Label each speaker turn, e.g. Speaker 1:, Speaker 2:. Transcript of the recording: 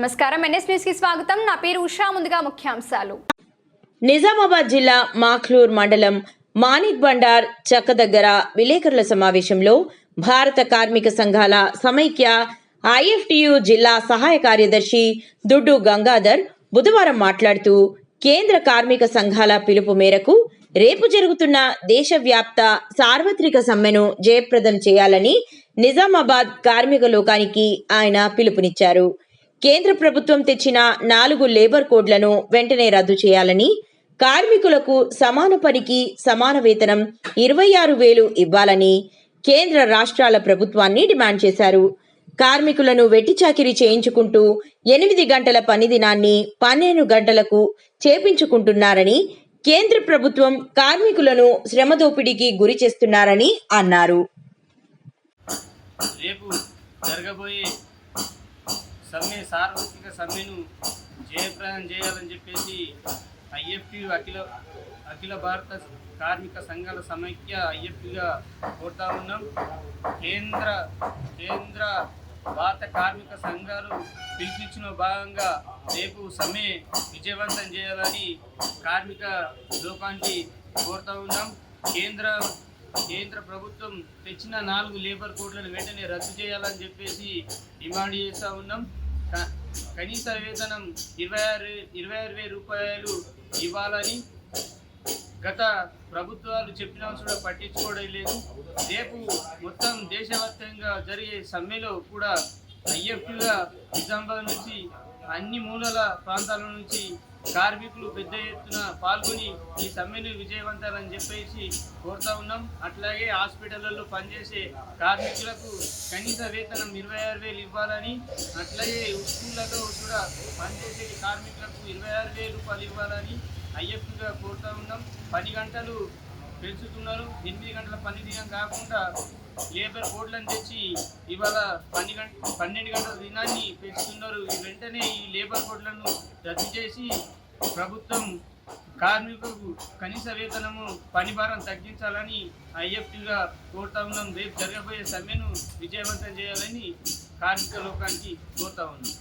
Speaker 1: నమస్కారం, NS news కి స్వాగతం. నా పేరు ఉషా. ముందుగా ముఖ్యాంశాలు.
Speaker 2: నిజామాబాద్ జిల్లా మాఖ్లూర్ మండలం మానిక్ బండార్ చక్క దగ్గర విలేకరుల సమావేశంలో భారత కార్మిక సంఘాల సమైక్య ఐఎఫ్టియు జిల్లా సహాయ కార్యదర్శి దుడ్డు గంగాధర్ బుధవారం మాట్లాడుతూ కేంద్ర కార్మిక సంఘాల పిలుపు మేరకు రేపు జరుగుతున్న దేశవ్యాప్త సార్వత్రిక సమ్మెను జయప్రదం చేయాలని నిజామాబాద్ కార్మిక లోకానికి ఆయన పిలుపునిచ్చారు. కేంద్ర ప్రభుత్వం తెచ్చిన 4 లేబర్ కోడ్లను వెంటనే రద్దు చేయాలని, కార్మికులకు సమాన పనికి సమాన వేతనం 26,000 ఇవ్వాలని కేంద్ర రాష్ట్రాల ప్రభుత్వాన్ని డిమాండ్ చేశారు. కార్మికులను వెట్టి చాకిరీ చేయించుకుంటూ 8 గంటల పని దినాన్ని 12 గంటలకు చేపించుకుంటున్నారని, కేంద్ర ప్రభుత్వం కార్మికులను శ్రమ దోపిడీకి గురి చేస్తున్నారని అన్నారు.
Speaker 3: రేపు జరగబోయే సార్వత్రిక సమ్మెను జయప్రదం చేయాలని చెప్పేసి ఐఎఫ్టియు అఖిల భారత కార్మిక సంఘాల సమైక్య ఐఎఫ్టిగా కోరుతా ఉన్నాం. కేంద్ర భారత కార్మిక సంఘాలు పిలిపించిన భాగంగా రేపు సమ్మె విజయవంతం చేయాలని కార్మిక లోకానికి కోరుతా ఉన్నాం. కేంద్ర ప్రభుత్వం తెచ్చిన 4 లేబర్ కోడ్లను వెంటనే రద్దు చేయాలని చెప్పేసి డిమాండ్ చేస్తూ ఉన్నాం. కనీస వేతనం 26,000 రూపాయలు ఇవ్వాలని గత ప్రభుత్వాలు చెప్పినా కూడా పట్టించుకోవడం లేదు. రేపు మొత్తం దేశవ్యాప్తంగా జరిగే సమ్మెలో కూడా ఐఎఫ్టీగా నిజామాబాద్ నుంచి అన్ని మూలల ప్రాంతాల నుంచి కార్మికులు పెద్ద ఎత్తున పాల్గొని ఈ సమ్మెను విజయవంతాలని చెప్పేసి కోరుతా ఉన్నాం. అట్లాగే హాస్పిటళ్లలో పనిచేసే కార్మికులకు కనీస వేతనం 26,000 ఇవ్వాలని, అట్లాగే స్కూళ్ళలో కూడా పనిచేసే కార్మికులకు 26,000 రూపాయలు ఇవ్వాలని ఐఎఫ్టీగా కోరుతా ఉన్నాం. 10 గంటలు పెంచుతున్నారు. 8 గంటల పని దినం కాకుండా లేబర్ కోడ్లను తెచ్చి ఇవాళ 12 గంటల దినాన్ని పెంచుతున్నారు. వెంటనే ఈ లేబర్ కోడ్లను రద్దు చేసి ప్రభుత్వం కార్మికులకు కనీస వేతనము పని భారం తగ్గించాలని ఐఎఫ్టీగా కోరుతా ఉన్నాం. రేపు జరగబోయే సమ్మెను విజయవంతం చేయాలని కార్మిక లోకానికి కోరుతా ఉన్నాం.